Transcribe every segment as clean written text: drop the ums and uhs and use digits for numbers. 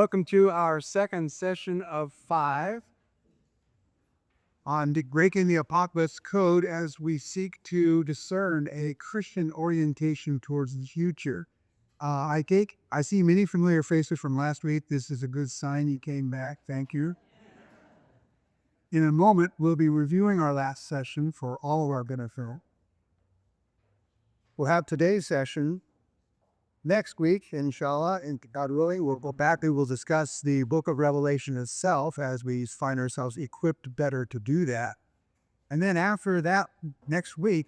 Welcome to our second session of 5 on breaking the Apocalypse Code as we seek to discern a Christian orientation towards the future. I see many familiar faces from last week. This is a good sign you came back. Thank you. In a moment, we'll be reviewing our last session for all of our benefit. We'll have today's session. Next week, inshallah, and God willing, we'll go back and we'll discuss the book of Revelation itself as we find ourselves equipped better to do that. And then after that, next week,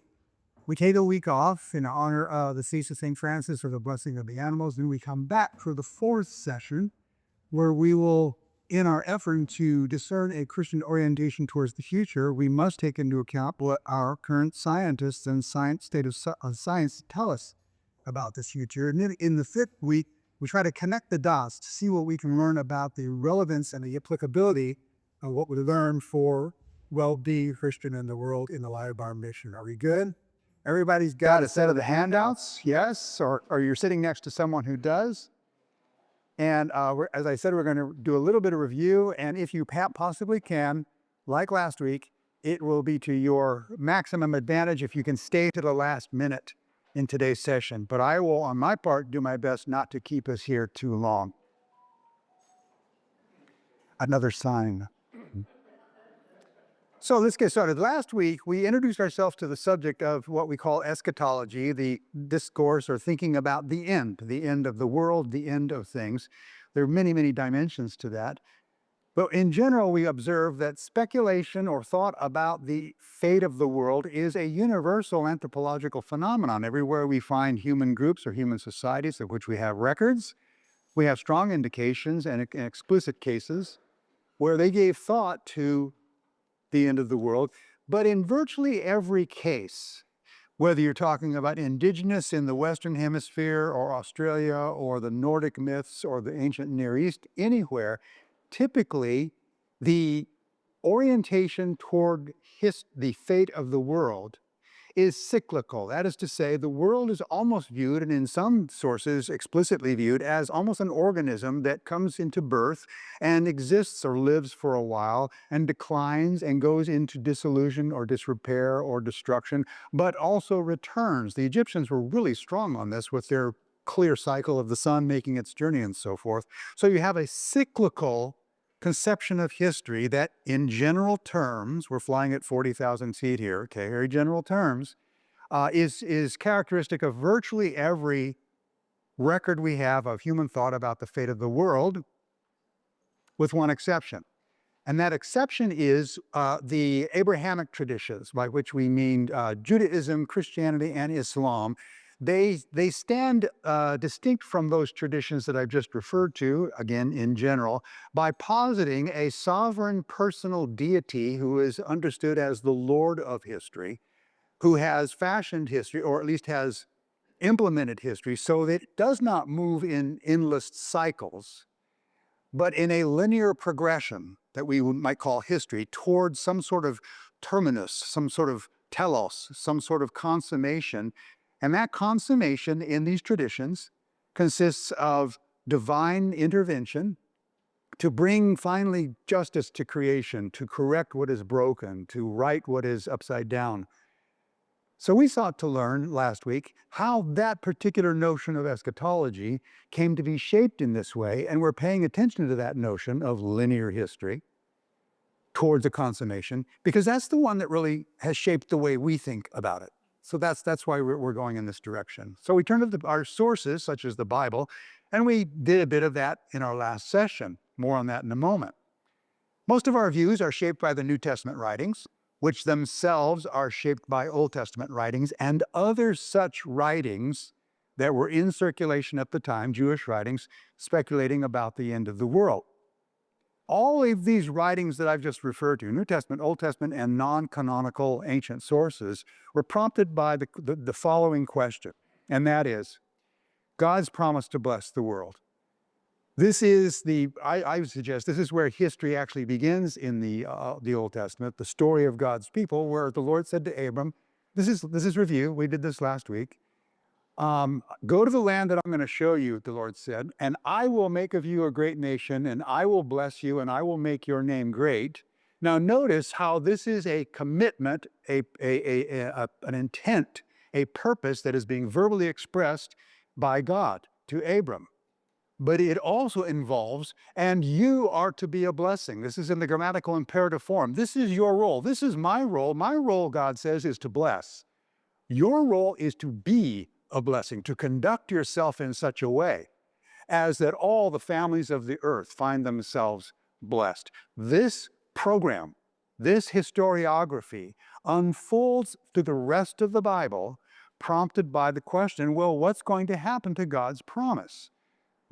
we take a week off in honor of the feast of St. Francis or the blessing of the animals. Then we come back for the fourth session where we will, in our effort to discern a Christian orientation towards the future, we must take into account what our current scientists and state of science tell us about this future. And then in the fifth week, we try to connect the dots to see what we can learn about the relevance and the applicability of what we learn for well-being Christian in the world in the light of our mission. Are we good? Everybody's got a set of the handouts, yes? Or you're sitting next to someone who does. And as I said, we're going to do a little bit of review. And if you possibly can, like last week, it will be to your maximum advantage if you can stay to the last minute in today's session. But I will, on my part, do my best not to keep us here too long. Another sign. So let's get started. Last week, we introduced ourselves to the subject of what we call eschatology, the discourse or thinking about the end of the world, the end of things. There are many, many dimensions to that. But in general, we observe that speculation or thought about the fate of the world is a universal anthropological phenomenon. Everywhere we find human groups or human societies of which we have records, we have strong indications and explicit cases where they gave thought to the end of the world. But in virtually every case, whether you're talking about indigenous in the Western Hemisphere or Australia or the Nordic myths or the ancient Near East, anywhere, typically, the orientation toward the fate of the world is cyclical. That is to say, the world is almost viewed, and in some sources explicitly viewed, as almost an organism that comes into birth and exists or lives for a while and declines and goes into dissolution or disrepair or destruction, but also returns. The Egyptians were really strong on this with their clear cycle of the sun making its journey and so forth. So you have a cyclical conception of history that in general terms, we're flying at 40,000 feet here, okay, very general terms, is characteristic of virtually every record we have of human thought about the fate of the world, with one exception. And that exception is the Abrahamic traditions, by which we mean Judaism, Christianity, and Islam. They stand distinct from those traditions that I've just referred to, again, in general, by positing a sovereign personal deity who is understood as the Lord of history, who has fashioned history, or at least has implemented history, so that it does not move in endless cycles, but in a linear progression that we might call history towards some sort of terminus, some sort of telos, some sort of consummation. And that consummation in these traditions consists of divine intervention to bring finally justice to creation, to correct what is broken, to right what is upside down. So we sought to learn last week how that particular notion of eschatology came to be shaped in this way, and we're paying attention to that notion of linear history towards a consummation, because that's the one that really has shaped the way we think about it. So that's why we're going in this direction. So we turn to our sources, such as the Bible, and we did a bit of that in our last session. More on that in a moment. Most of our views are shaped by the New Testament writings, which themselves are shaped by Old Testament writings and other such writings that were in circulation at the time, Jewish writings, speculating about the end of the world. All of these writings that I've just referred to, New Testament, Old Testament, and non-canonical ancient sources, were prompted by the following question, and that is, God's promise to bless the world. This is I would suggest, this is where history actually begins in the Old Testament, the story of God's people, where the Lord said to Abram, this is review, we did this last week, Go to the land that I'm going to show you, the Lord said, and I will make of you a great nation, and I will bless you, and I will make your name great. Now, notice how this is a commitment, an intent, a purpose that is being verbally expressed by God to Abram. But it also involves, and you are to be a blessing. This is in the grammatical imperative form. This is your role. This is my role. My role, God says, is to bless. Your role is to be a blessing, to conduct yourself in such a way as that all the families of the earth find themselves blessed. This program, this historiography unfolds through the rest of the Bible, prompted by the question, well, what's going to happen to God's promise?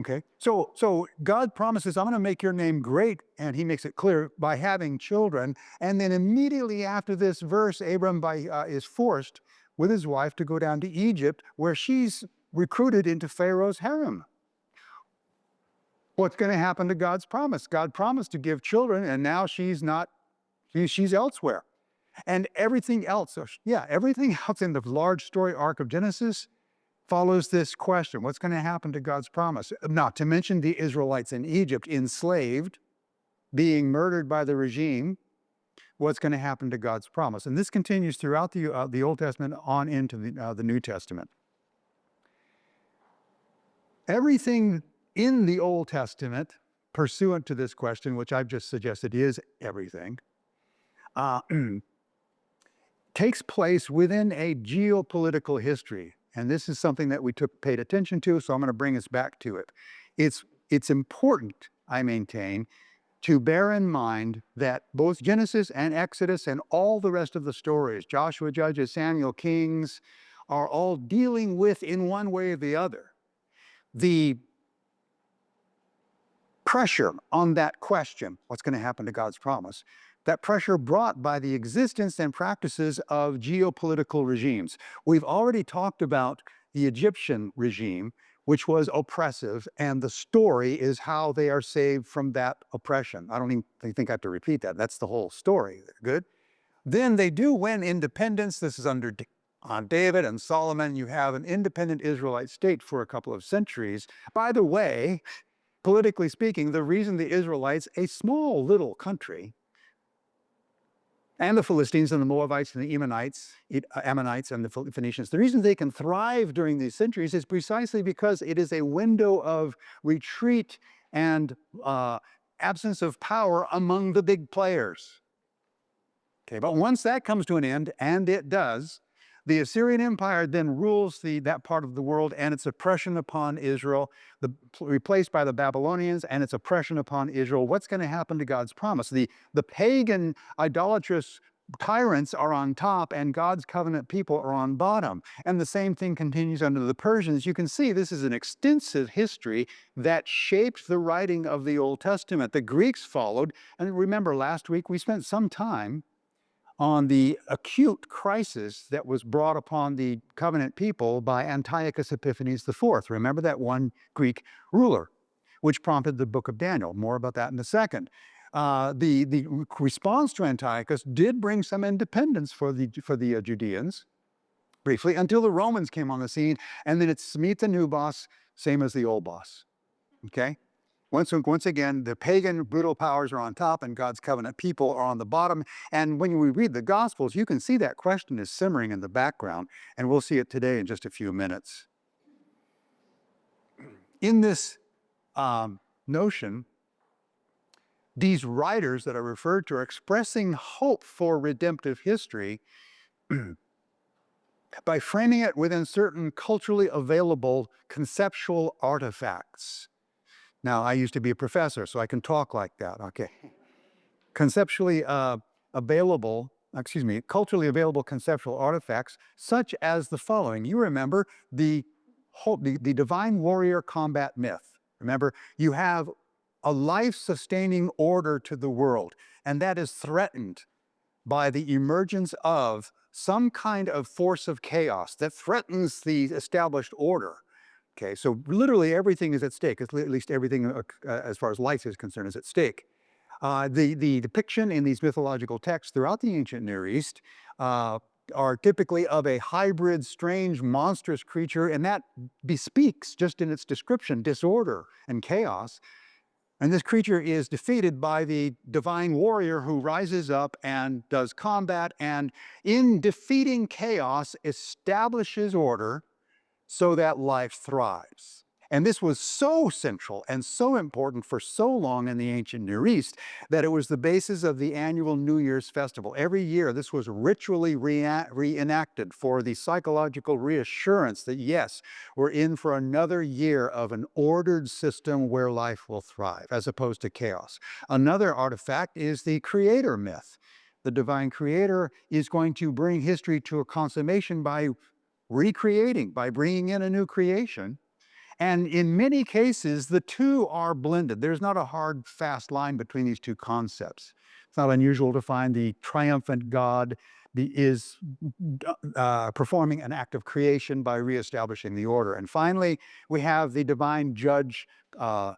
Okay, so God promises, I'm going to make your name great, and he makes it clear by having children. And then immediately after this verse, Abram is forced with his wife to go down to Egypt, where she's recruited into Pharaoh's harem. What's going to happen to God's promise? God promised to give children, and now she's not, she's elsewhere. And everything else, everything else in the large story arc of Genesis follows this question: what's going to happen to God's promise? Not to mention the Israelites in Egypt, enslaved, being murdered by the regime. What's going to happen to God's promise? And this continues throughout the Old Testament on into the New Testament. Everything in the Old Testament, pursuant to this question, which I've just suggested is everything, takes place within a geopolitical history. And this is something that we paid attention to, so I'm going to bring us back to it. It's important, I maintain, to bear in mind that both Genesis and Exodus and all the rest of the stories, Joshua, Judges, Samuel, Kings, are all dealing with, in one way or the other, the pressure on that question, what's going to happen to God's promise? That pressure brought by the existence and practices of geopolitical regimes. We've already talked about the Egyptian regime, which was oppressive, and the story is how they are saved from that oppression. I don't even think I have to repeat that. That's the whole story. Good? Then they do win independence. This is under on David and Solomon. You have an independent Israelite state for a couple of centuries. By the way, politically speaking, the reason the Israelites, a small little country, and the Philistines and the Moabites and the Ammonites and the Phoenicians, the reason they can thrive during these centuries is precisely because it is a window of retreat and absence of power among the big players. Okay, but once that comes to an end, and it does, the Assyrian Empire then rules that part of the world, and its oppression upon Israel, replaced by the Babylonians and its oppression upon Israel. What's going to happen to God's promise? The pagan, idolatrous tyrants are on top, and God's covenant people are on bottom. And the same thing continues under the Persians. You can see this is an extensive history that shaped the writing of the Old Testament. The Greeks followed, and remember last week we spent some time on the acute crisis that was brought upon the covenant people by Antiochus Epiphanes IV. Remember that one Greek ruler, which prompted the book of Daniel. More about that in a second. The response to Antiochus did bring some independence for the Judeans, briefly, until the Romans came on the scene, and then it's meet the new boss, same as the old boss. Okay? Once again, the pagan brutal powers are on top and God's covenant people are on the bottom. And when we read the Gospels, you can see that question is simmering in the background, and we'll see it today in just a few minutes. In this notion, these writers that are referred to are expressing hope for redemptive history by framing it within certain culturally available conceptual artifacts. Now, I used to be a professor, so I can talk like that, okay. Culturally available conceptual artifacts, such as the following. You remember the divine warrior combat myth. Remember, you have a life-sustaining order to the world, and that is threatened by the emergence of some kind of force of chaos that threatens the established order. Okay, so literally everything is at stake, at least everything as far as life is concerned is at stake. The depiction in these mythological texts throughout the ancient Near East are typically of a hybrid, strange, monstrous creature, and that bespeaks, just in its description, disorder and chaos. And this creature is defeated by the divine warrior who rises up and does combat, and in defeating chaos, establishes order so that life thrives. And this was so central and so important for so long in the ancient Near East that it was the basis of the annual New Year's festival. Every year, this was ritually reenacted for the psychological reassurance that, yes, we're in for another year of an ordered system where life will thrive, as opposed to chaos. Another artifact is the creator myth. The divine creator is going to bring history to a consummation by recreating, by bringing in a new creation. And in many cases, the two are blended. There's not a hard, fast line between these two concepts. It's not unusual to find the triumphant God is performing an act of creation by reestablishing the order. And finally, we have the divine judge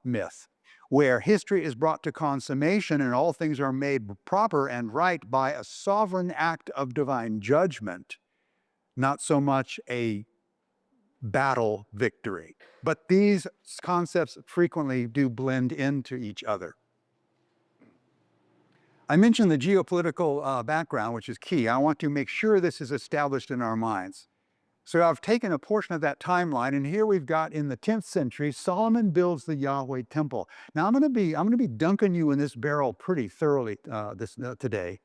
myth, where history is brought to consummation and all things are made proper and right by a sovereign act of divine judgment, not so much a battle victory. But these concepts frequently do blend into each other. I mentioned the geopolitical background, which is key. I want to make sure this is established in our minds. So I've taken a portion of that timeline, and here we've got in the 10th century, Solomon builds the Yahweh temple. Now I'm going to be dunking you in this barrel pretty thoroughly today.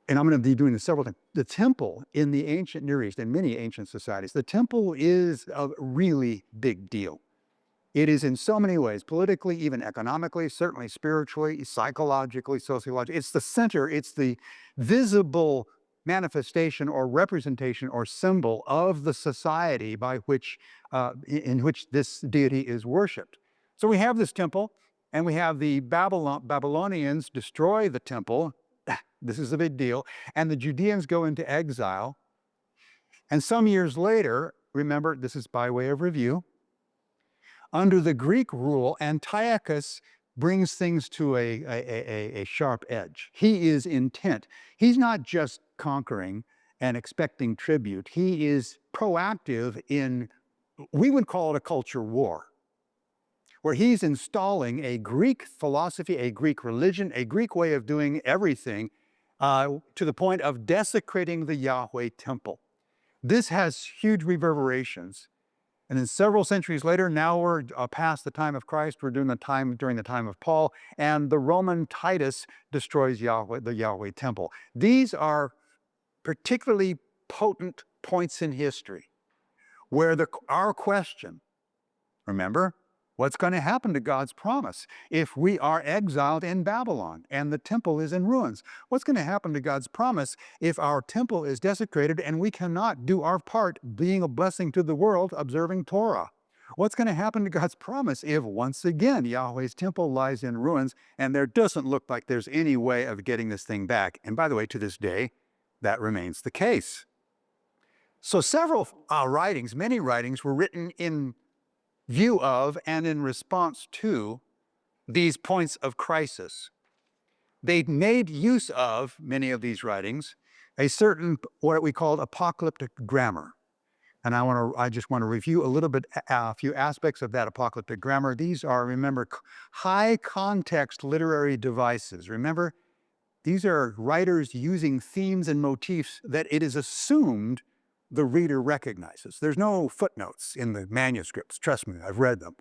And I'm going to be doing this several times. The temple in the ancient Near East and many ancient societies, the temple is a really big deal. It is in so many ways, politically, even economically, certainly spiritually, psychologically, sociologically. It's the center, it's the visible manifestation or representation or symbol of the society by which, in which this deity is worshipped. So we have this temple, and we have the Babylonians destroy the temple. This is a big deal. And the Judeans go into exile. And some years later, remember, this is by way of review, under the Greek rule, Antiochus brings things to a sharp edge. He is intent. He's not just conquering and expecting tribute. He is proactive in, we would call it a culture war, where he's installing a Greek philosophy, a Greek religion, a Greek way of doing everything, to the point of desecrating the Yahweh temple. This has huge reverberations. And then several centuries later, now we're past the time of Christ, we're during the time of Paul, and the Roman Titus destroys the Yahweh temple. These are particularly potent points in history where our question, remember, what's going to happen to God's promise if we are exiled in Babylon and the temple is in ruins? What's going to happen to God's promise if our temple is desecrated and we cannot do our part being a blessing to the world, observing Torah? What's going to happen to God's promise if once again Yahweh's temple lies in ruins and there doesn't look like there's any way of getting this thing back? And by the way, to this day, that remains the case. So several writings, many writings, were written in view of and in response to these points of crisis. They made use of, many of these writings, a certain, what we call apocalyptic grammar. And I just want to review a little bit, a few aspects of that apocalyptic grammar. These are, remember, high context literary devices. Remember, these are writers using themes and motifs that it is assumed the reader recognizes. There's no footnotes in the manuscripts. Trust me, I've read them.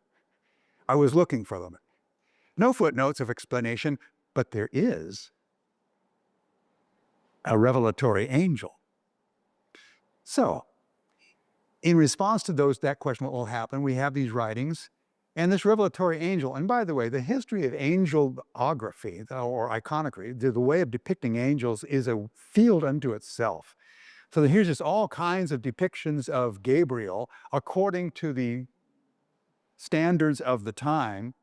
I was looking for them. No footnotes of explanation, but there is a revelatory angel. So, in response to that question, what will happen? We have these writings and this revelatory angel. And by the way, the history of angelography or iconography, the way of depicting angels, is a field unto itself. So here's just all kinds of depictions of Gabriel according to the standards of the time.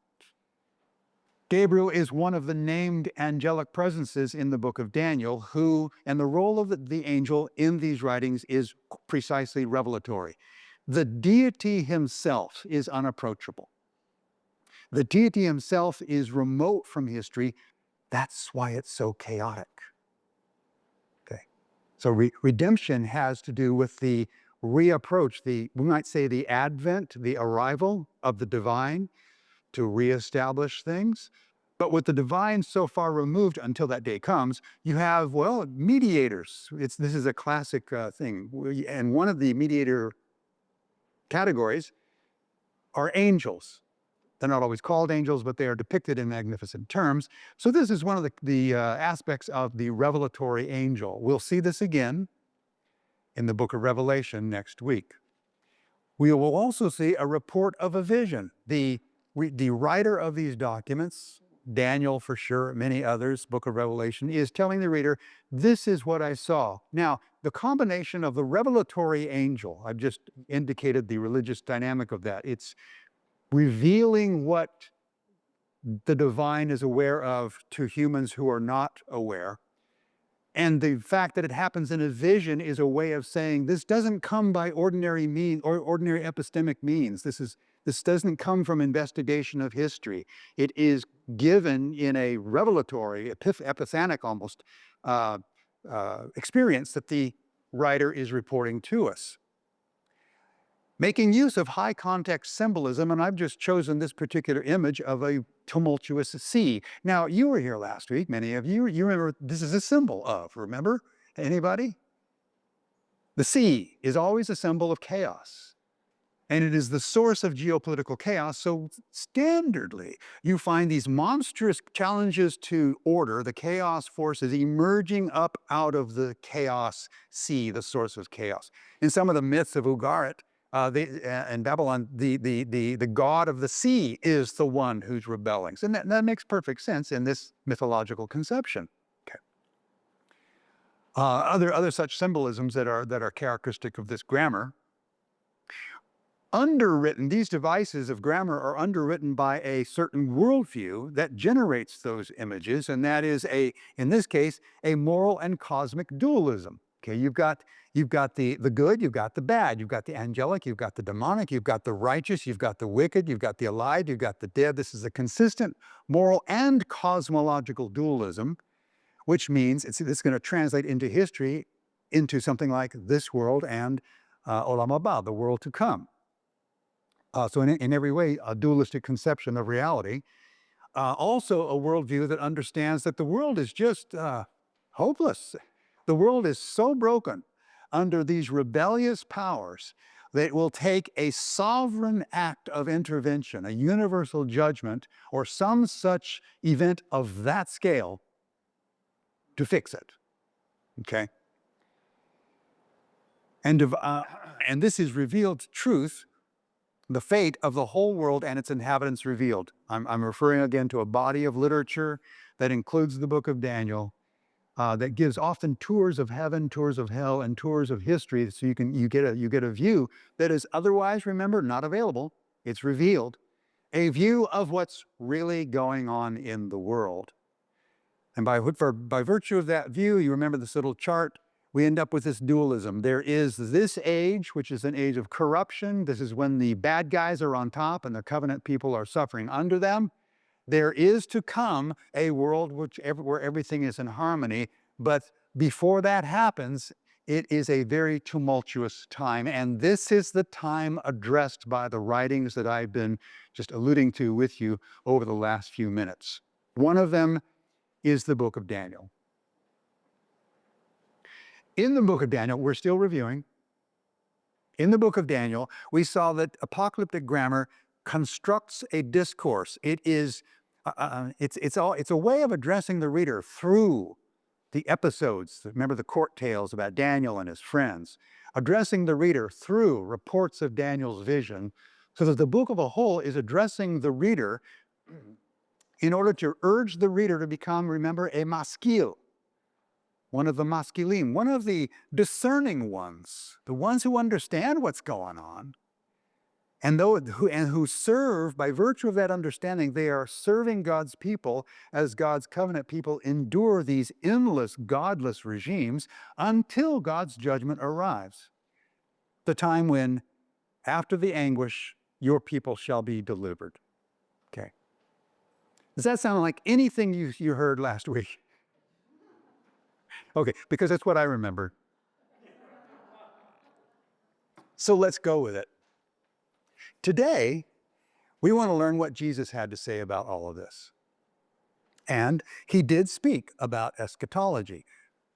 Gabriel is one of the named angelic presences in the book of Daniel, who, and the role of the angel in these writings is precisely revelatory. The deity himself is unapproachable. The deity himself is remote from history. That's why it's so chaotic. So redemption has to do with the reapproach, we might say the advent, the arrival of the divine to reestablish things. But with the divine so far removed until that day comes, you have, well, mediators. This is a classic thing. And one of the mediator categories are angels. They're not always called angels, but they are depicted in magnificent terms. So this is one of the aspects of the revelatory angel. We'll see this again in the book of Revelation next week. We will also see a report of a vision. The writer of these documents, Daniel for sure, many others, book of Revelation, is telling the reader, this is what I saw. Now, the combination of the revelatory angel, I've just indicated the religious dynamic of that. It's revealing what the divine is aware of to humans who are not aware. And the fact that it happens in a vision is a way of saying this doesn't come by ordinary means or ordinary epistemic means. This doesn't come from investigation of history. It is given in a revelatory, epiphanic almost, experience that the writer is reporting to us. Making use of high context symbolism, and I've just chosen this particular image of a tumultuous sea. Now, you were here last week, many of you. You remember this is a symbol of, remember? Anybody? The sea is always a symbol of chaos. And it is the source of geopolitical chaos. So standardly, you find these monstrous challenges to order, the chaos forces emerging up out of the chaos sea, the source of chaos. In some of the myths of Ugarit, in Babylon, the god of the sea is the one who's rebelling. So that makes perfect sense in this mythological conception. Okay. Other such symbolisms that are characteristic of this grammar. Underwritten, these devices of grammar are underwritten by a certain worldview that generates those images, and that is in this case, a moral and cosmic dualism. Okay, you've got the good, you've got the bad, you've got the angelic, you've got the demonic, you've got the righteous, you've got the wicked, you've got the alive, you've got the dead. This is a consistent moral and cosmological dualism, which means it's going to translate into history into something like this world and Olam Haba, the world to come. So in every way, a dualistic conception of reality. Also a worldview that understands that the world is just hopeless. The world is so broken under these rebellious powers that it will take a sovereign act of intervention, a universal judgment, or some such event of that scale to fix it. Okay? And this is revealed truth, the fate of the whole world and its inhabitants revealed. I'm referring again to a body of literature that includes the book of Daniel, that gives often tours of heaven, tours of hell, and tours of history, so you get a view that is otherwise, remember, not available. It's revealed, a view of what's really going on in the world. And by virtue of that view, you remember this little chart, we end up with this dualism. There is this age, which is an age of corruption. This is when the bad guys are on top and the covenant people are suffering under them. There is to come a world where everything is in harmony. But before that happens, it is a very tumultuous time. And this is the time addressed by the writings that I've been just alluding to with you over the last few minutes. One of them is the book of Daniel. In the book of Daniel, we're still reviewing. In the book of Daniel, we saw that apocalyptic grammar constructs a discourse. It's a way of addressing the reader through the episodes. Remember the court tales about Daniel and his friends, addressing the reader through reports of Daniel's vision, so that the book of a whole is addressing the reader in order to urge the reader to become, remember, a maskil, one of the maskilim, one of the discerning ones, the ones who understand what's going on, and who serve, by virtue of that understanding, they are serving God's people as God's covenant people endure these endless, godless regimes until God's judgment arrives. The time when, after the anguish, your people shall be delivered. Okay. Does that sound like anything you heard last week? Okay, because that's what I remember. So let's go with it. Today, we want to learn what Jesus had to say about all of this. And he did speak about eschatology.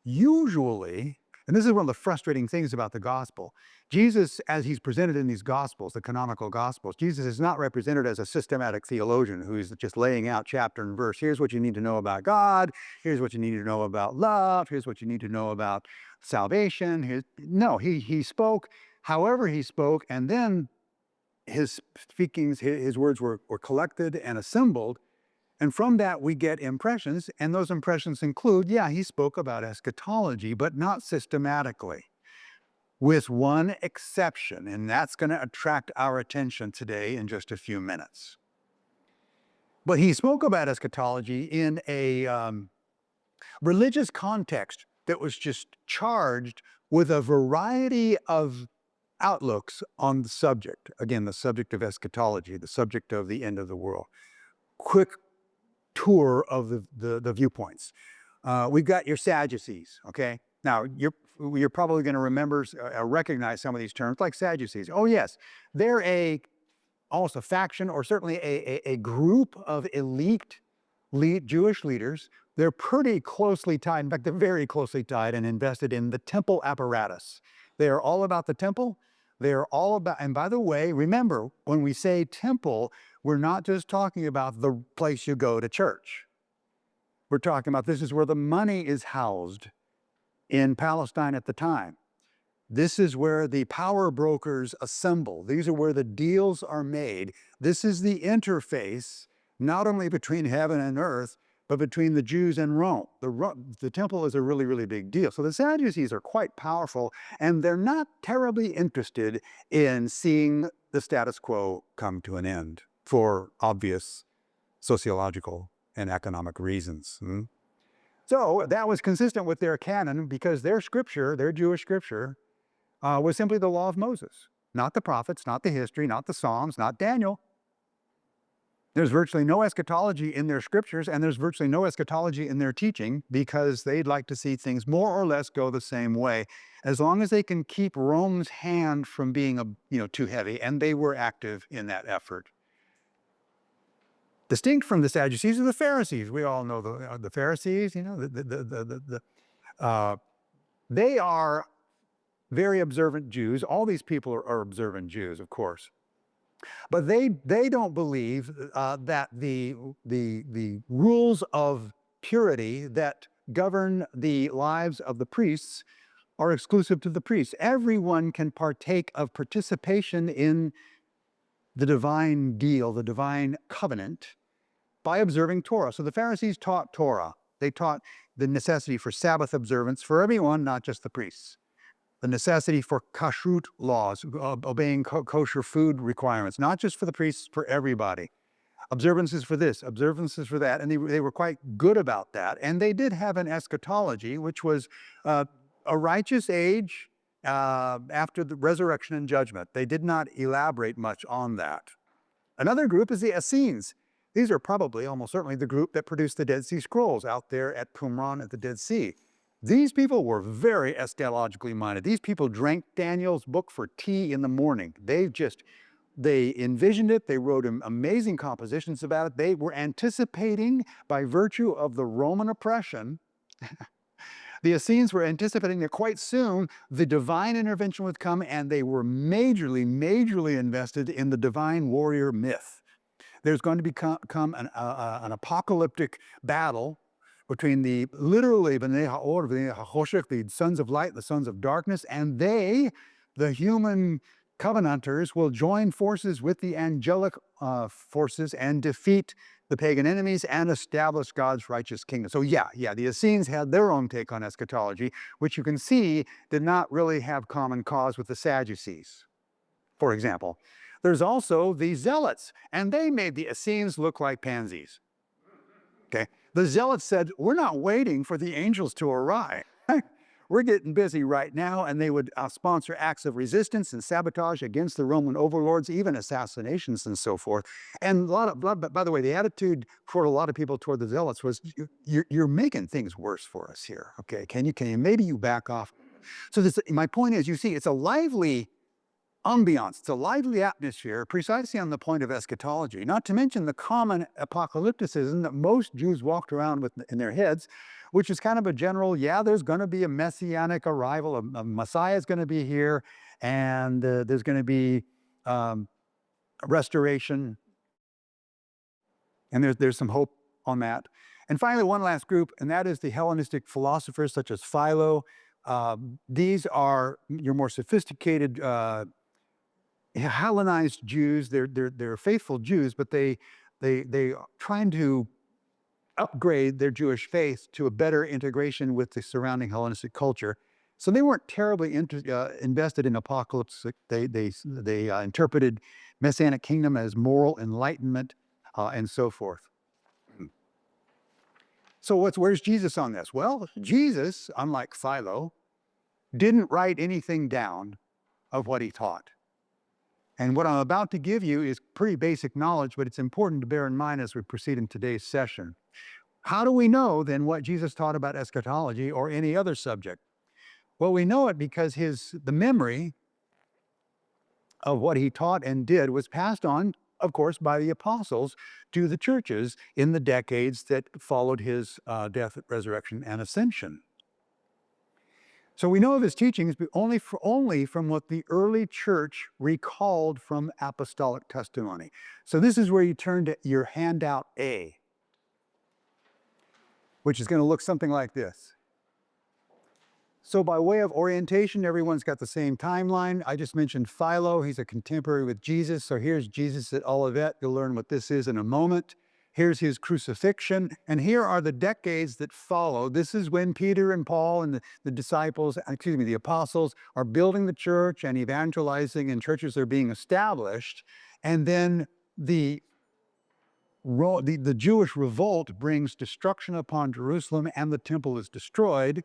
Usually, and this is one of the frustrating things about the gospel, Jesus, as he's presented in these gospels, the canonical gospels, Jesus is not represented as a systematic theologian who's just laying out chapter and verse. Here's what you need to know about God. Here's what you need to know about love. Here's what you need to know about salvation. No, he spoke however he spoke, and then his speakings, his words were collected and assembled. And from that, we get impressions. And those impressions include, yeah, he spoke about eschatology, but not systematically, with one exception. And that's going to attract our attention today in just a few minutes. But he spoke about eschatology in a religious context that was just charged with a variety of outlooks on the subject. Again, the subject of eschatology, the subject of the end of the world. Quick tour of the viewpoints. We've got your Sadducees, okay? Now, you're probably going to remember, recognize some of these terms, like Sadducees. Oh, yes, they're almost a faction, or certainly a group of elite Jewish leaders. They're pretty closely tied. In fact, they're very closely tied and invested in the temple apparatus. They are all about the temple. They're all about, and by the way, remember, when we say temple, we're not just talking about the place you go to church. We're talking about this is where the money is housed in Palestine at the time. This is where the power brokers assemble. These are where the deals are made. This is the interface, not only between heaven and earth, but between the Jews and Rome. The temple is a really, really big deal. So the Sadducees are quite powerful, and they're not terribly interested in seeing the status quo come to an end for obvious sociological and economic reasons. So that was consistent with their canon, because their scripture, their Jewish scripture, was simply the law of Moses, not the prophets, not the history, not the Psalms, not Daniel. There's virtually no eschatology in their scriptures, and there's virtually no eschatology in their teaching, because they'd like to see things more or less go the same way, as long as they can keep Rome's hand from being too heavy, and they were active in that effort. Distinct from the Sadducees are the Pharisees. We all know the Pharisees. They are very observant Jews. All these people are observant Jews, of course. But they don't believe that the rules of purity that govern the lives of the priests are exclusive to the priests. Everyone can partake of participation in the divine deal, the divine covenant, by observing Torah. So the Pharisees taught Torah. They taught the necessity for Sabbath observance for everyone, not just the priests. The necessity for kashrut laws, obeying kosher food requirements, not just for the priests, for everybody. Observances for this, observances for that. And they were quite good about that. And they did have an eschatology, which was a righteous age after the resurrection and judgment. They did not elaborate much on that. Another group is the Essenes. These are probably, almost certainly, the group that produced the Dead Sea Scrolls out there at Qumran at the Dead Sea. These people were very eschatologically minded. These people drank Daniel's book for tea in the morning. They envisioned it. They wrote amazing compositions about it. They were anticipating, by virtue of the Roman oppression, the Essenes were anticipating that quite soon the divine intervention would come, and they were majorly invested in the divine warrior myth. There's going to become an apocalyptic battle between the sons of light, the sons of darkness, and they, the human covenanters, will join forces with the angelic forces and defeat the pagan enemies and establish God's righteous kingdom. So the Essenes had their own take on eschatology, which you can see did not really have common cause with the Sadducees, for example. There's also the Zealots, and they made the Essenes look like pansies. Okay, the Zealots said, we're not waiting for the angels to arrive. We're getting busy right now, and they would sponsor acts of resistance and sabotage against the Roman overlords, even assassinations and so forth. And by the way, the attitude for a lot of people toward the Zealots was, you're making things worse for us here. Okay, can you maybe you back off? So my point is, you see, it's a lively ambiance. It's a lively atmosphere precisely on the point of eschatology, not to mention the common apocalypticism that most Jews walked around with in their heads, which is kind of a general, yeah, there's going to be a messianic arrival, a Messiah is going to be here, and there's going to be um, a restoration, and there's some hope on that. And finally, one last group, and that is the Hellenistic philosophers such as Philo. These are your more sophisticated Hellenized Jews. They're faithful Jews, but they are trying to upgrade their Jewish faith to a better integration with the surrounding Hellenistic culture. So they weren't terribly invested in apocalypse. They interpreted messianic kingdom as moral enlightenment and so forth. So where's Jesus on this? Well, Jesus, unlike Philo, didn't write anything down of what he taught. And what I'm about to give you is pretty basic knowledge, but it's important to bear in mind as we proceed in today's session. How do we know then what Jesus taught about eschatology or any other subject? Well, we know it because the memory of what he taught and did was passed on, of course, by the apostles to the churches in the decades that followed his death, resurrection, and ascension. So we know of his teachings only from what the early church recalled from apostolic testimony. So this is where you turn to your handout A, which is going to look something like this. So by way of orientation, everyone's got the same timeline. I just mentioned Philo. He's a contemporary with Jesus. So here's Jesus at Olivet. You'll learn what this is in a moment. Here's his crucifixion. And here are the decades that follow. This is when Peter and Paul and the disciples, the apostles, are building the church and evangelizing, and churches are being established. And then the Jewish revolt brings destruction upon Jerusalem, and the temple is destroyed.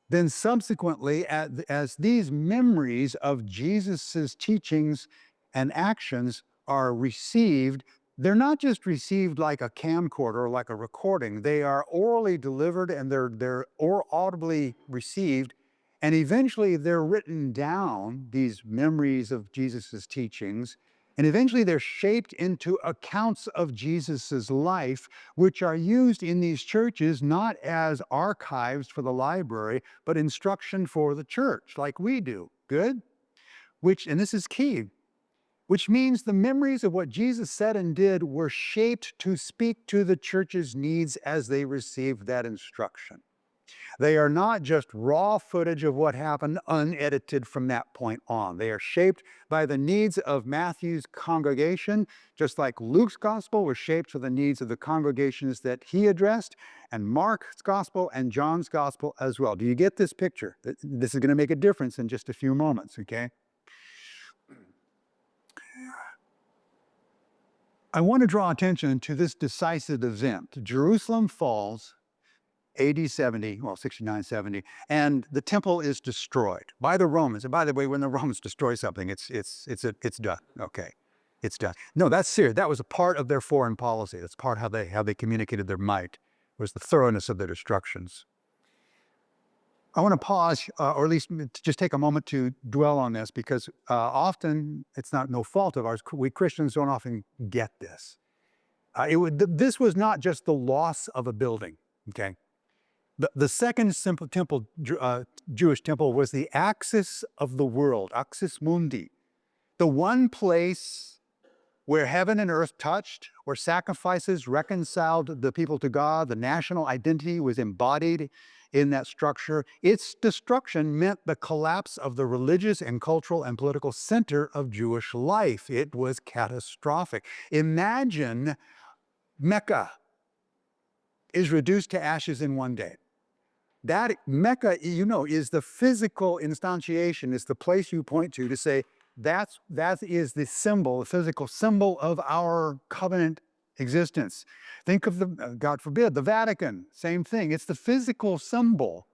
Then subsequently, as these memories of Jesus's teachings and actions are received, they're not just received like a camcorder or like a recording. They are orally delivered, and they're audibly received, and eventually they're written down, these memories of Jesus's teachings, and eventually they're shaped into accounts of Jesus's life, which are used in these churches not as archives for the library, but instruction for the church, like we do. Good? And this is key, which means the memories of what Jesus said and did were shaped to speak to the church's needs as they received that instruction. They are not just raw footage of what happened unedited from that point on. They are shaped by the needs of Matthew's congregation, just like Luke's gospel was shaped for the needs of the congregations that he addressed, and Mark's gospel and John's gospel as well. Do you get this picture? This is going to make a difference in just a few moments, okay? I want to draw attention to this decisive event. Jerusalem falls AD 70, well, 69, 70, and the temple is destroyed by the Romans. And by the way, when the Romans destroy something, it's done. Okay, it's done. No, that's serious. That was a part of their foreign policy. That's part how they communicated their might, was the thoroughness of their destructions. I want to pause, or at least just take a moment to dwell on this, because often it's no fault of ours. We Christians don't often get this. This was not just the loss of a building. Okay. The second Jewish temple was the axis of the world, axis mundi, the one place where heaven and earth touched, where sacrifices reconciled the people to God. The national identity was embodied in that structure. Its destruction meant the collapse of the religious and cultural and political center of Jewish life. It was catastrophic. Imagine Mecca is reduced to ashes in one day. That Mecca, is the physical instantiation, is the place you point to say that is the symbol, the physical symbol of our covenant existence. Think of God forbid, the Vatican, same thing. It's the physical symbol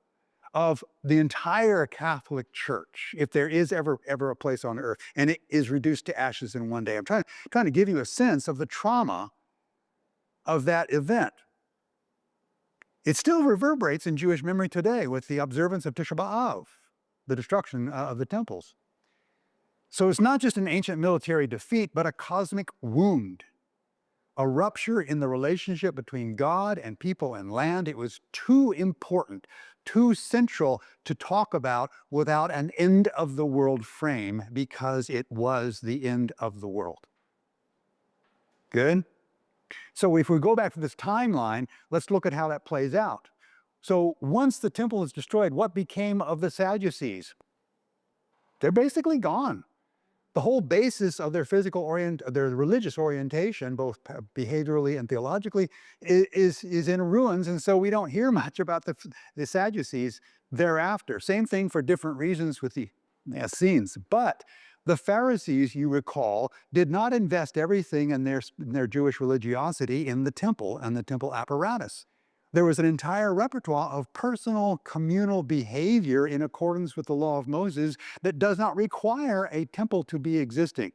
of the entire Catholic Church, if there is ever a place on earth, and it is reduced to ashes in one day. I'm trying to give you a sense of the trauma of that event. It still reverberates in Jewish memory today with the observance of Tisha B'Av, the destruction of the temples. So it's not just an ancient military defeat, but a cosmic wound, a rupture in the relationship between God and people and land. It was too important, too central to talk about without an end of the world frame, because it was the end of the world. Good? So if we go back to this timeline, let's look at how that plays out. So once the temple is destroyed, what became of the Sadducees? They're basically gone. The whole basis of their their religious orientation, both behaviorally and theologically, is in ruins, and so we don't hear much about the Sadducees thereafter. Same thing for different reasons with the Essenes. But the Pharisees, you recall, did not invest everything in their Jewish religiosity in the temple and the temple apparatus. There was an entire repertoire of personal communal behavior in accordance with the law of Moses that does not require a temple to be existing.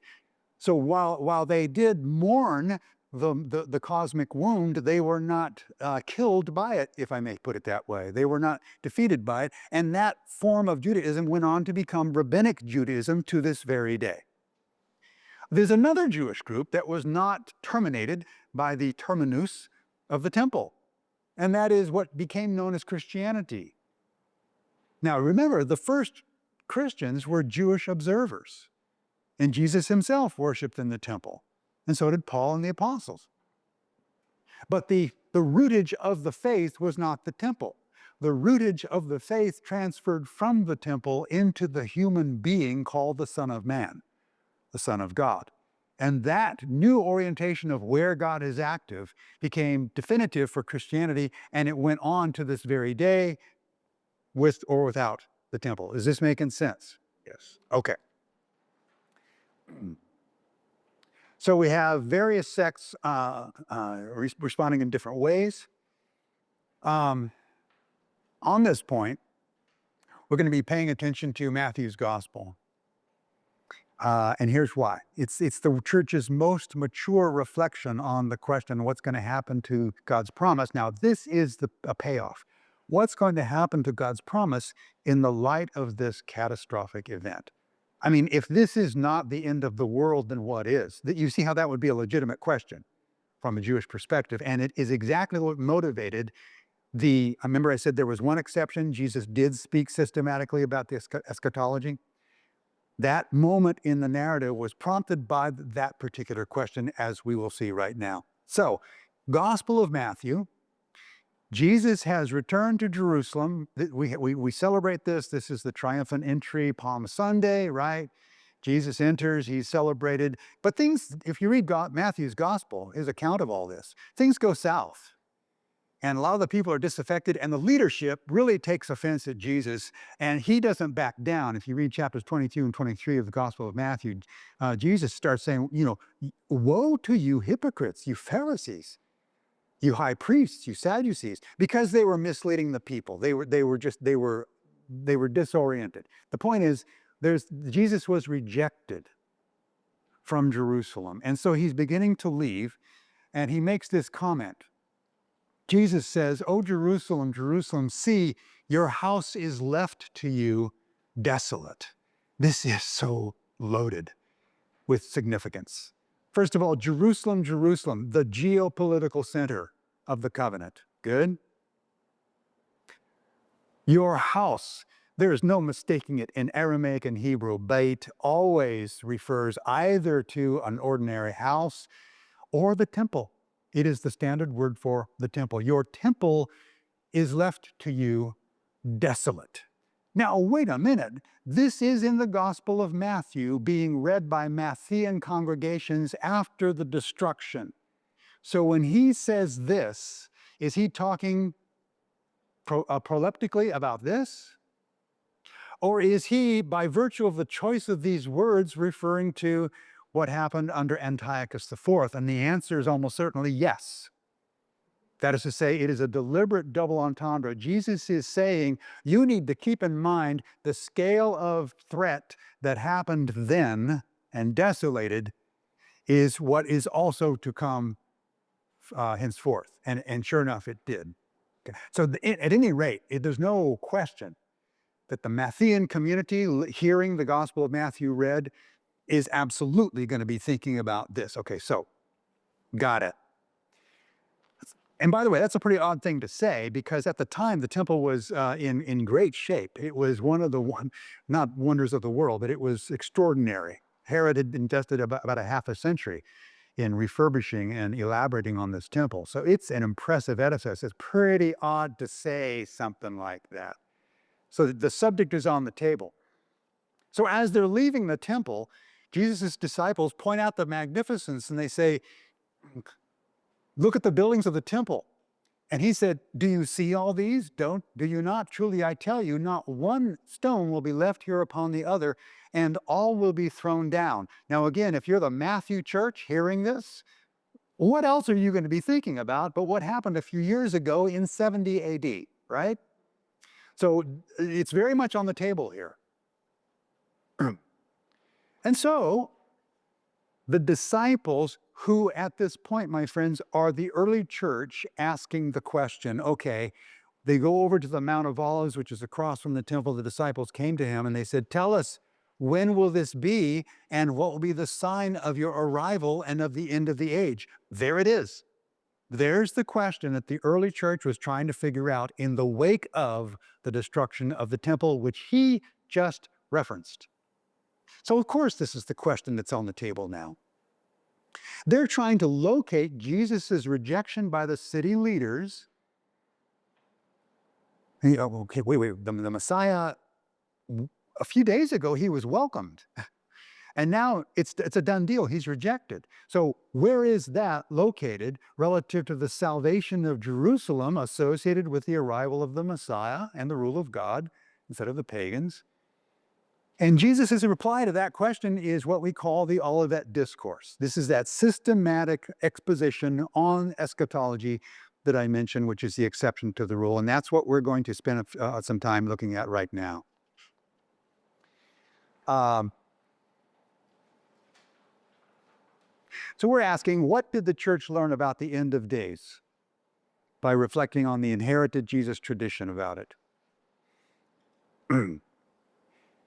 So while they did mourn the cosmic wound, they were not killed by it, if I may put it that way. They were not defeated by it. And that form of Judaism went on to become rabbinic Judaism to this very day. There's another Jewish group that was not terminated by the terminus of the temple, and that is what became known as Christianity. Now remember, the first Christians were Jewish observers, and Jesus himself worshiped in the temple, and so did Paul and the apostles. But the rootage of the faith was not the temple. The rootage of the faith transferred from the temple into the human being called the Son of Man, the Son of God. And that new orientation of where God is active became definitive for Christianity, and it went on to this very day, with or without the temple. Is this making sense? Yes. Okay. So we have various sects responding in different ways. On this point, we're going to be paying attention to Matthew's gospel. And here's why. It's the church's most mature reflection on the question, what's going to happen to God's promise? Now, this is a payoff. What's going to happen to God's promise in the light of this catastrophic event? I mean, if this is not the end of the world, then what is? You see how that would be a legitimate question from a Jewish perspective, and it is exactly what motivated I remember I said there was one exception. Jesus did speak systematically about the eschatology. That moment in the narrative was prompted by that particular question, as we will see right now. So, Gospel of Matthew, Jesus has returned to Jerusalem. We celebrate this. This is the triumphant entry, Palm Sunday, right? Jesus enters, he's celebrated. But things, if you read Matthew's Gospel, his account of all this, things go south. And a lot of the people are disaffected, and the leadership really takes offense at Jesus, and he doesn't back down. If you read chapters 22 and 23 of the Gospel of Matthew, Jesus starts saying, woe to you hypocrites, you Pharisees, you high priests, you Sadducees, because they were misleading the people. They were disoriented. The point is, Jesus was rejected from Jerusalem, and so he's beginning to leave, and he makes this comment. Jesus says, "O Jerusalem, Jerusalem, see, your house is left to you desolate." This is so loaded with significance. First of all, Jerusalem, Jerusalem, the geopolitical center of the covenant. Good? Your house, there is no mistaking it. In Aramaic and Hebrew, beit always refers either to an ordinary house or the temple. It is the standard word for the temple. Your temple is left to you desolate. Now, wait a minute. This is in the Gospel of Matthew, being read by Matthean congregations after the destruction. So when he says this, is he talking proleptically about this? Or is he, by virtue of the choice of these words, referring to what happened under Antiochus IV? And the answer is almost certainly yes. That is to say, it is a deliberate double entendre. Jesus is saying, you need to keep in mind the scale of threat that happened then and desolated is what is also to come henceforth. And sure enough, it did. Okay. So at any rate, there's no question that the Matthean community, hearing the Gospel of Matthew read, is absolutely going to be thinking about this. Okay, so got it. And by the way, that's a pretty odd thing to say because at the time the temple was in great shape. It was one of the not wonders of the world, but it was extraordinary. Herod had invested about a half a century in refurbishing and elaborating on this temple. So it's an impressive edifice. It's pretty odd to say something like that. So the subject is on the table. So as they're leaving the temple, Jesus' disciples point out the magnificence and they say, look at the buildings of the temple. And he said, do you see all these? Do you not? Truly, I tell you, not one stone will be left here upon the other, and all will be thrown down. Now, again, if you're the Matthew church hearing this, what else are you going to be thinking about but what happened a few years ago in 70 AD, right? So it's very much on the table here. And so the disciples, who at this point, my friends, are the early church asking the question, okay, they go over to the Mount of Olives, which is across from the temple. The disciples came to him and they said, tell us, when will this be? And what will be the sign of your arrival and of the end of the age? There it is. There's the question that the early church was trying to figure out in the wake of the destruction of the temple, which he just referenced. So, of course, this is the question that's on the table now. They're trying to locate Jesus' rejection by the city leaders. Okay, wait. The Messiah, a few days ago, he was welcomed. And now it's a done deal. He's rejected. So where is that located relative to the salvation of Jerusalem associated with the arrival of the Messiah and the rule of God instead of the pagans? And Jesus' reply to that question is what we call the Olivet Discourse. This is that systematic exposition on eschatology that I mentioned, which is the exception to the rule. And that's what we're going to spend some time looking at right now. So we're asking, what did the church learn about the end of days by reflecting on the inherited Jesus tradition about it?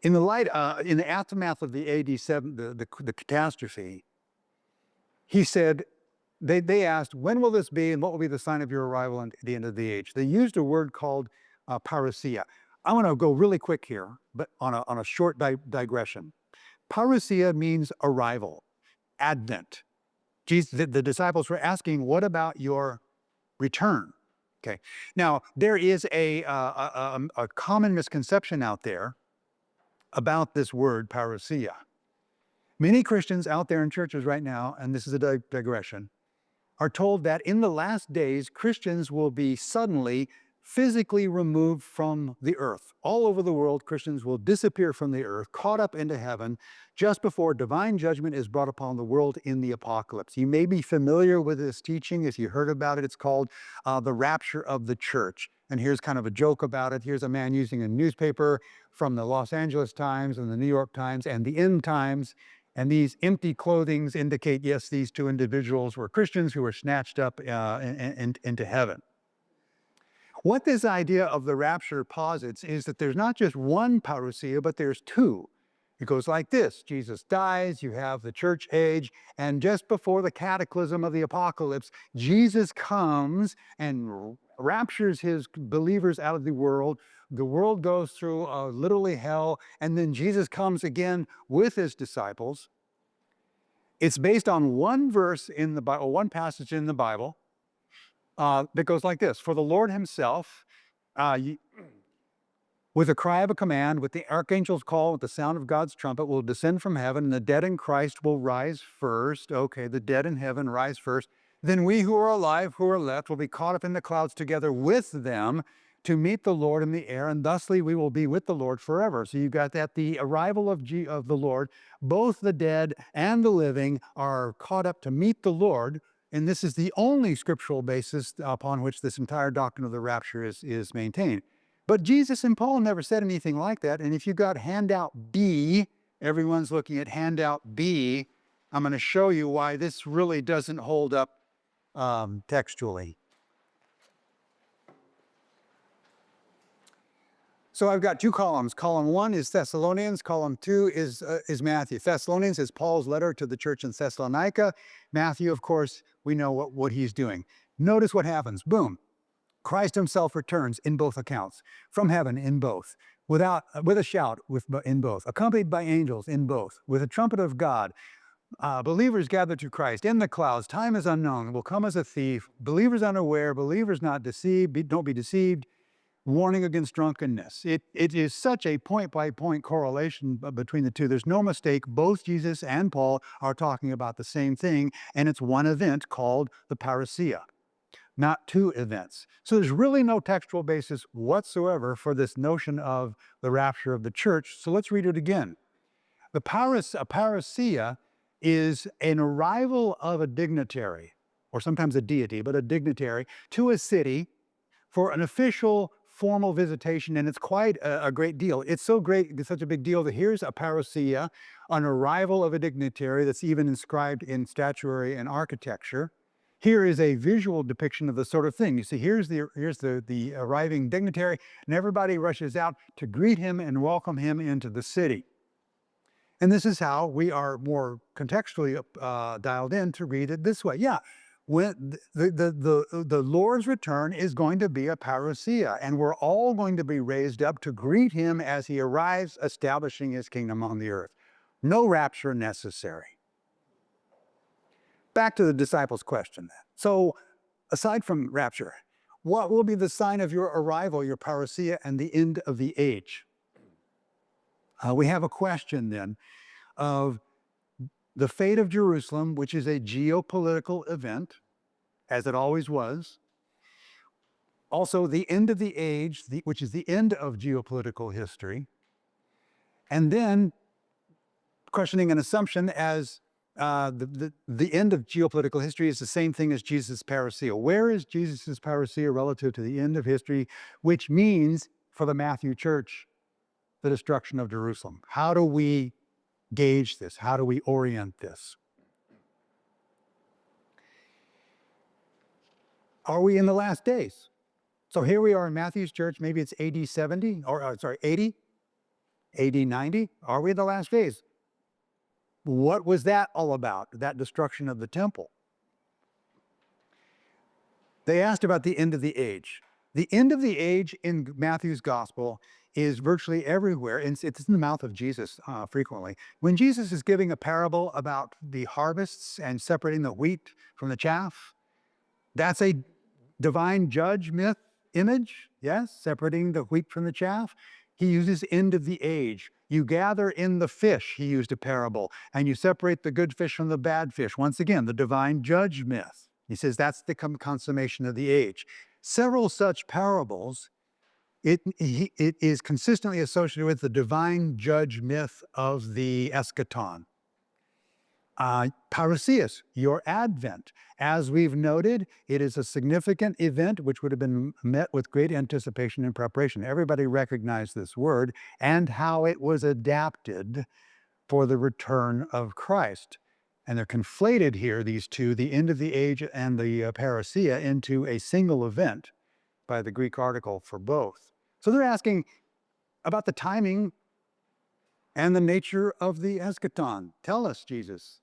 In the aftermath of the AD 7, the catastrophe, he said, they asked, when will this be and what will be the sign of your arrival and the end of the age? They used a word called parousia. I want to go really quick here, but on a short digression. Parousia means arrival, advent. The disciples were asking, what about your return? Okay. Now, there is a common misconception out there about this word, parousia. Many Christians out there in churches right now, and this is a digression, are told that in the last days, Christians will be suddenly physically removed from the earth. All over the world, Christians will disappear from the earth, caught up into heaven, just before divine judgment is brought upon the world in the apocalypse. You may be familiar with this teaching. If you heard about it, it's called the rapture of the church. And here's kind of a joke about it. Here's a man using a newspaper from the Los Angeles Times and the New York Times and the End Times. And these empty clothings indicate, yes, these two individuals were Christians who were snatched up into heaven. What this idea of the rapture posits is that there's not just one parousia, but there's two. It goes like this. Jesus dies, you have the church age, and just before the cataclysm of the apocalypse, Jesus comes and raptures his believers out of the world. The world goes through literally hell, and then Jesus comes again with his disciples. It's based on one verse in the Bible, one passage in the Bible, that goes like this. For the Lord himself, with a cry of a command, with the archangel's call, with the sound of God's trumpet, will descend from heaven, and the dead in Christ will rise first. Okay, the dead in heaven rise first. Then we who are alive, who are left, will be caught up in the clouds together with them to meet the Lord in the air, and thusly we will be with the Lord forever. So you've got that, the arrival of the Lord, both the dead and the living are caught up to meet the Lord. And this is the only scriptural basis upon which this entire doctrine of the rapture is maintained. But Jesus and Paul never said anything like that. And if you've got handout B, everyone's looking at handout B, I'm going to show you why this really doesn't hold up textually. So I've got two columns. Column one is Thessalonians. Column two is Matthew. Thessalonians is Paul's letter to the church in Thessalonica. Matthew, of course, we know what he's doing. Notice what happens. Boom. Christ himself returns in both accounts, from heaven in both, with a shout in both, accompanied by angels in both, with a trumpet of God. Believers gathered to Christ in the clouds. Time is unknown, will come as a thief. Believers unaware, believers not deceived. Don't be deceived. Warning against drunkenness. It is such a point-by-point correlation between the two. There's no mistake. Both Jesus and Paul are talking about the same thing, and it's one event called the parousia, not two events. So there's really no textual basis whatsoever for this notion of the rapture of the church. So let's read it again. A parousia is an arrival of a dignitary, or sometimes a deity, but a dignitary, to a city for an official formal visitation, and it's quite a great deal. It's so great, it's such a big deal that here's a parousia, an arrival of a dignitary that's even inscribed in statuary and architecture. Here is a visual depiction of the sort of thing. You see, here's the arriving dignitary, and everybody rushes out to greet him and welcome him into the city. And this is how we are more contextually dialed in to read it this way. Yeah, when the Lord's return is going to be a parousia, and we're all going to be raised up to greet him as he arrives, establishing his kingdom on the earth. No rapture necessary. Back to the disciples' question then. So, aside from rapture, what will be the sign of your arrival, your parousia, and the end of the age? We have a question then of the fate of Jerusalem, which is a geopolitical event, as it always was. Also, the end of the age, which is the end of geopolitical history. And then questioning an assumption as the end of geopolitical history is the same thing as Jesus' parousia. Where is Jesus' parousia relative to the end of history, which means for the Matthew church, the destruction of Jerusalem? How do we gauge this? How do we orient this? Are we in the last days? So here we are in Matthew's church, maybe it's AD 70, or 80, AD 90. Are we in the last days? What was that all about, that destruction of the temple? They asked about the end of the age. The end of the age in Matthew's gospel is virtually everywhere, and it's in the mouth of Jesus frequently. When Jesus is giving a parable about the harvests and separating the wheat from the chaff, that's a divine judge myth image, yes, separating the wheat from the chaff. He uses end of the age. You gather in the fish, he used a parable, and you separate the good fish from the bad fish. Once again, the divine judge myth. He says that's the consummation of the age. Several such parables, it is consistently associated with the divine judge myth of the eschaton. Parousias, your advent. As we've noted, it is a significant event which would have been met with great anticipation and preparation. Everybody recognized this word and how it was adapted for the return of Christ. And they're conflated here, these two, the end of the age and the parousia, into a single event by the Greek article for both. So they're asking about the timing and the nature of the eschaton. Tell us, Jesus.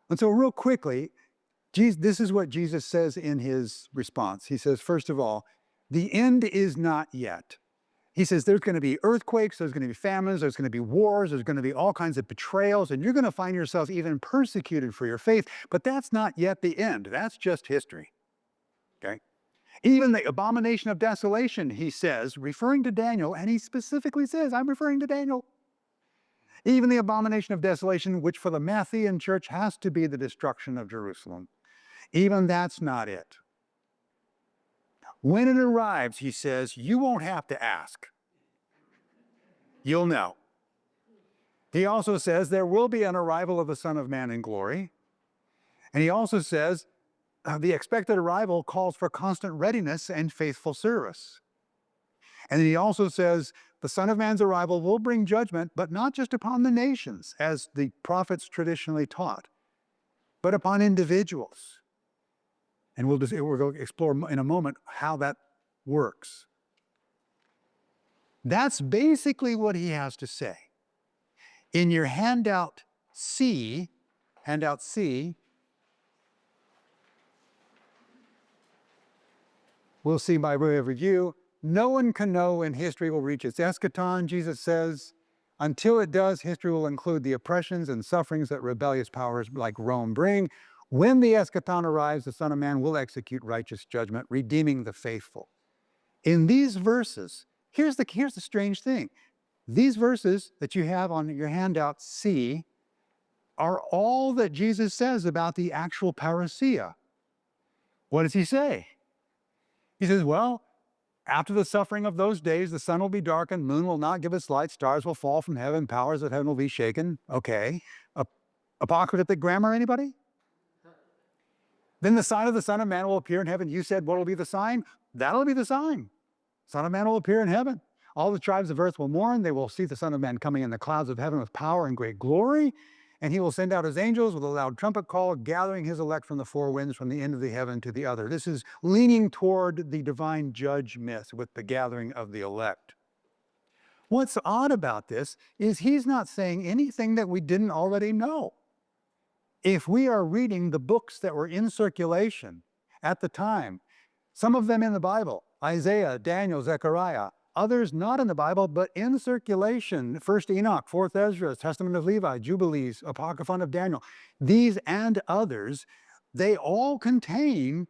And so real quickly, this is what Jesus says in his response. He says, first of all, the end is not yet. He says there's going to be earthquakes, there's going to be famines, there's going to be wars, there's going to be all kinds of betrayals, and you're going to find yourself even persecuted for your faith, but that's not yet the end. That's just history, okay? Even the abomination of desolation, he says, referring to Daniel, and he specifically says, I'm referring to Daniel. Even the abomination of desolation, which for the Matthean church has to be the destruction of Jerusalem, even that's not it. When it arrives, he says, you won't have to ask. You'll know. He also says there will be an arrival of the Son of Man in glory. And he also says the expected arrival calls for constant readiness and faithful service. And then he also says the Son of Man's arrival will bring judgment, but not just upon the nations, as the prophets traditionally taught, but upon individuals. And we'll go explore in a moment how that works. That's basically what he has to say. In your handout C, we'll see by way of review, no one can know when history will reach its eschaton, Jesus says. Until it does, history will include the oppressions and sufferings that rebellious powers like Rome bring. When the eschaton arrives, the Son of Man will execute righteous judgment, redeeming the faithful. In these verses, here's the strange thing. These verses that you have on your handout C are all that Jesus says about the actual parousia. What does he say? He says, well, after the suffering of those days, the sun will be darkened, moon will not give its light, stars will fall from heaven, powers of heaven will be shaken. Okay. Apocalyptic grammar, anybody? Then the sign of the Son of Man will appear in heaven. You said, what will be the sign? That'll be the sign. Son of Man will appear in heaven. All the tribes of earth will mourn. They will see the Son of Man coming in the clouds of heaven with power and great glory. And he will send out his angels with a loud trumpet call, gathering his elect from the four winds, from the end of the heaven to the other. This is leaning toward the divine judge myth with the gathering of the elect. What's odd about this is he's not saying anything that we didn't already know. If we are reading the books that were in circulation at the time, some of them in the Bible, Isaiah, Daniel, Zechariah, others not in the Bible, but in circulation, 1st Enoch, 4th Ezra, Testament of Levi, Jubilees, Apocryphon of Daniel, these and others, they all contain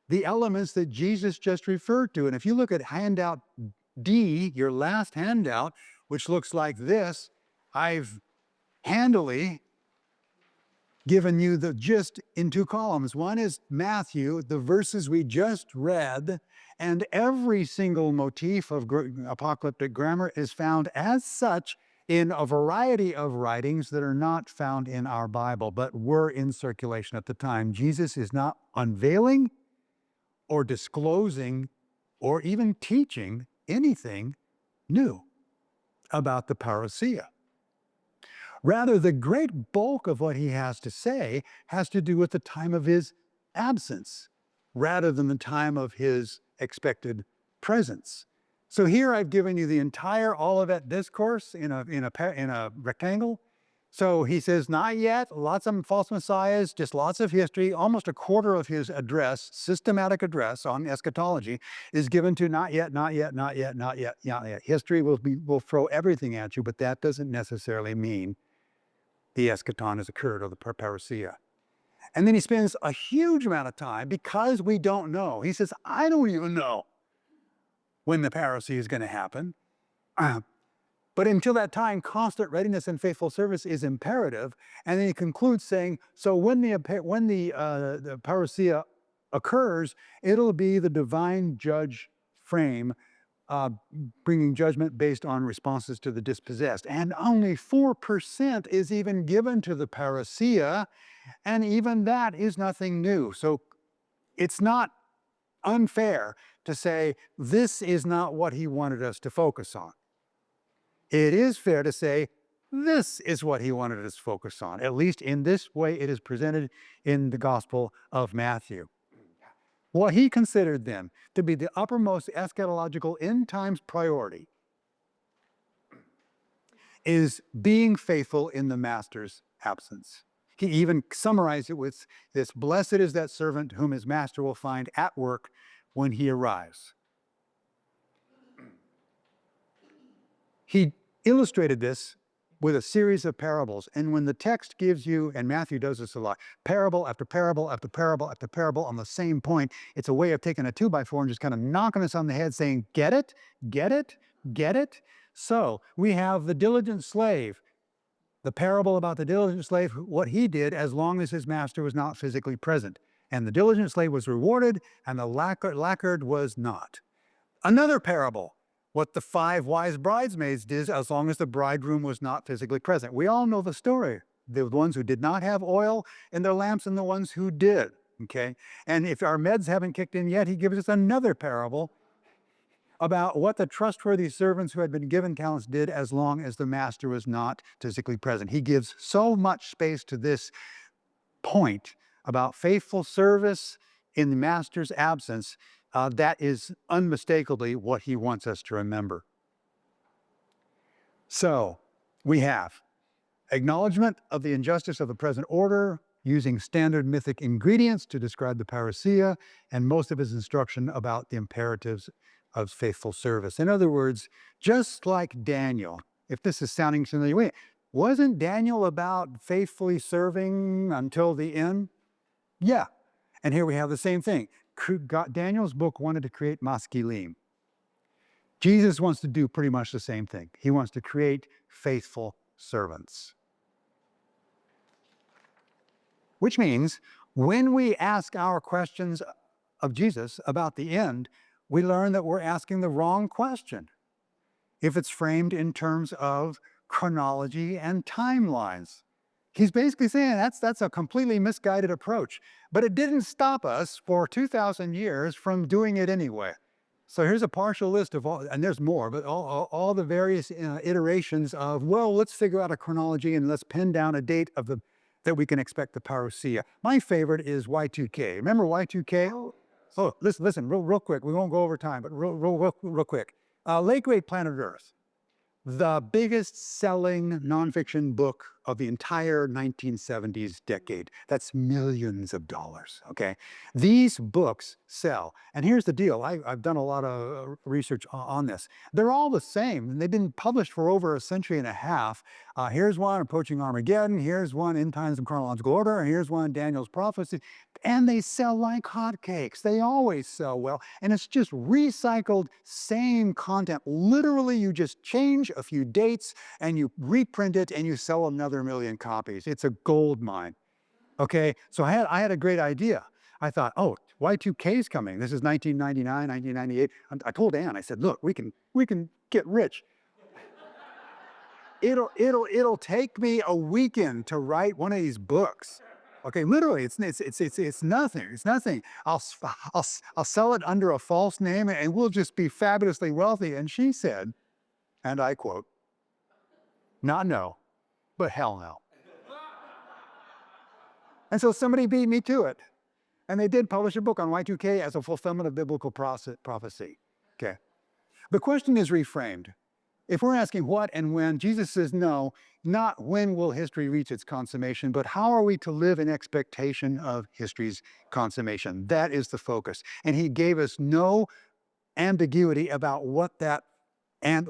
the elements that Jesus just referred to. And if you look at handout D, your last handout, which looks like this, I've handily given you the gist in two columns. One is Matthew, the verses we just read, and every single motif of apocalyptic grammar is found as such in a variety of writings that are not found in our Bible, but were in circulation at the time. Jesus is not unveiling or disclosing or even teaching anything new about the parousia. Rather, the great bulk of what he has to say has to do with the time of his absence, rather than the time of his expected presence. So here I've given you the entire Olivet discourse in a rectangle. So he says, not yet, lots of false messiahs, just lots of history. Almost a quarter of his address, systematic address on eschatology, is given to not yet, not yet, not yet, not yet, not yet. History will throw everything at you, but that doesn't necessarily mean the eschaton has occurred, or the parousia. And then he spends a huge amount of time, because we don't know. He says, I don't even know when the parousia is going to happen. But until that time, constant readiness and faithful service is imperative. And then he concludes saying, so when the parousia occurs, it'll be the divine judge frame bringing judgment based on responses to the dispossessed. And only 4% is even given to the parousia, and even that is nothing new. So it's not unfair to say this is not what he wanted us to focus on. It is fair to say this is what he wanted us to focus on. At least in this way it is presented in the Gospel of Matthew. What he considered then to be the uppermost eschatological end times priority is being faithful in the master's absence. He even summarized it with this: blessed is that servant whom his master will find at work when he arrives. He illustrated this with a series of parables. And when the text gives you, and Matthew does this a lot, parable after parable after parable after parable on the same point, it's a way of taking a 2x4 and just kind of knocking us on the head saying, get it, get it, get it. So we have the diligent slave, the parable about the diligent slave, what he did as long as his master was not physically present. And the diligent slave was rewarded, and the laggard was not. Another parable, what the 5 wise bridesmaids did as long as the bridegroom was not physically present. We all know the story. The ones who did not have oil in their lamps and the ones who did, okay? And if our meds haven't kicked in yet, he gives us another parable about what the trustworthy servants who had been given talents did as long as the master was not physically present. He gives so much space to this point about faithful service in the master's absence. That is unmistakably what he wants us to remember. So we have acknowledgement of the injustice of the present order, using standard mythic ingredients to describe the parousia, and most of his instruction about the imperatives of faithful service. In other words, just like Daniel, if this is sounding familiar, wait, wasn't Daniel about faithfully serving until the end? Yeah. And here we have the same thing. Daniel's book wanted to create maskilim. Jesus wants to do pretty much the same thing. He wants to create faithful servants. Which means when we ask our questions of Jesus about the end, we learn that we're asking the wrong question if it's framed in terms of chronology and timelines. He's basically saying that's a completely misguided approach, but it didn't stop us for 2,000 years from doing it anyway. So here's a partial list of all, and there's more, but all the various iterations of, well, let's figure out a chronology and let's pin down a date of that we can expect the parousia. My favorite is Y2K. Remember Y2K? Oh, listen, real quick. We won't go over time, but real quick. Late Great Planet Earth, the biggest selling nonfiction book of the entire 1970s decade. That's millions of dollars, okay? These books sell. And here's the deal. I've done a lot of research on this. They're all the same. They've been published for over a century and a half. Here's one, Approaching Armageddon. Here's one, End Times in Chronological Order. And here's one, Daniel's Prophecy. And they sell like hotcakes. They always sell well. And it's just recycled, same content. Literally, you just change a few dates and you reprint it and you sell another million copies. It's a gold mine. Okay, so I had a great idea. I thought, oh, Y2K is coming. This is 1999, 1998. I told Ann, I said, look, we can get rich. It'll take me a weekend to write one of these books. Okay, literally, it's nothing. It's nothing. I'll sell it under a false name, and we'll just be fabulously wealthy. And she said, and I quote, "Not no, but hell no." And so somebody beat me to it, and they did publish a book on Y2K as a fulfillment of biblical prophecy. Okay, the question is reframed. If we're asking what and when, Jesus says no, not when will history reach its consummation, but how are we to live in expectation of history's consummation? That is the focus. And he gave us no ambiguity about what that and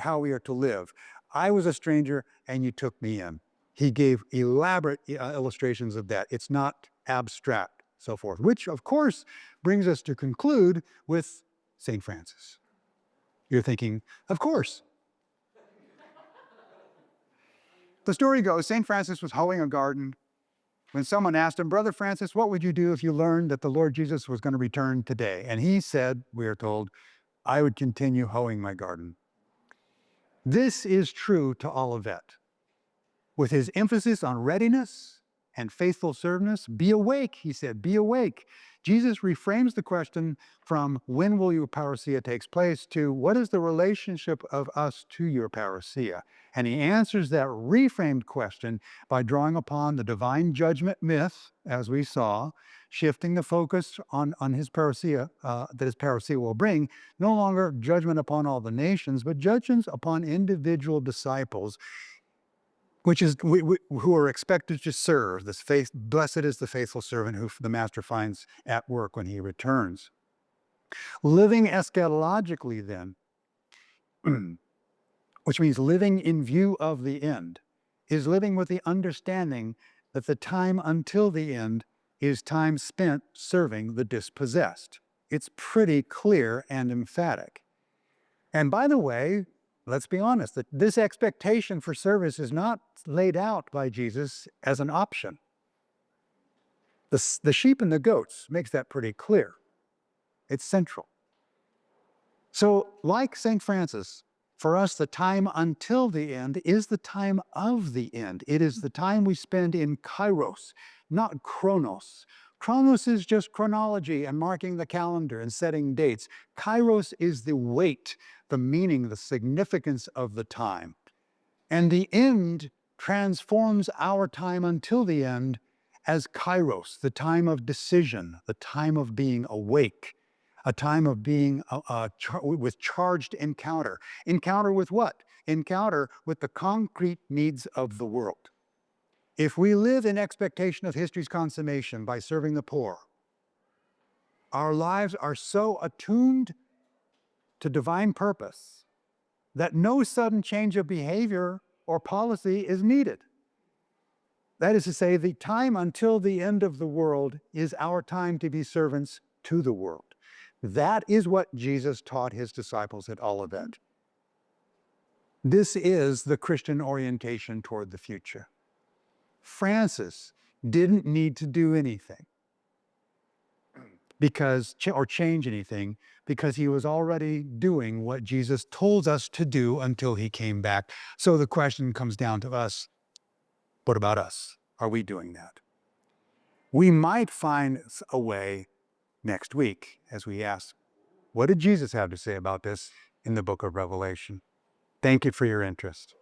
how we are to live. I was a stranger and you took me in. He gave elaborate illustrations of that. It's not abstract, so forth, which of course brings us to conclude with St. Francis. You're thinking, of course. The story goes, St. Francis was hoeing a garden when someone asked him, Brother Francis, what would you do if you learned that the Lord Jesus was going to return today? And he said, we are told, I would continue hoeing my garden. This is true to Olivet. With his emphasis on readiness and faithful service, be awake, he said, be awake. Jesus reframes the question from when will your parousia takes place to what is the relationship of us to your parousia? And he answers that reframed question by drawing upon the divine judgment myth, as we saw, shifting the focus on his parousia, that his parousia will bring, no longer judgment upon all the nations, but judgments upon individual disciples, which is who are expected to serve. Blessed is the faithful servant who the master finds at work when he returns. Living eschatologically, then, which means living in view of the end, is living with the understanding that the time until the end is time spent serving the dispossessed. It's pretty clear and emphatic. And by the way, let's be honest, that this expectation for service is not laid out by Jesus as an option. The sheep and the goats makes that pretty clear. It's central. So, like St. Francis, for us, the time until the end is the time of the end. It is the time we spend in kairos, not chronos. Chronos is just chronology and marking the calendar and setting dates. Kairos is the weight, the meaning, the significance of the time. And the end transforms our time until the end as kairos, the time of decision, the time of being awake, a time of being with charged encounter. Encounter with what? Encounter with the concrete needs of the world. If we live in expectation of history's consummation by serving the poor, our lives are so attuned to divine purpose that no sudden change of behavior or policy is needed. That is to say, the time until the end of the world is our time to be servants to the world. That is what Jesus taught his disciples at Olivet. This is the Christian orientation toward the future. Francis didn't need to do anything or change anything because he was already doing what Jesus told us to do until he came back. So the question comes down to us, what about us? Are we doing that? We might find a way next week as we ask, what did Jesus have to say about this in the book of Revelation? Thank you for your interest.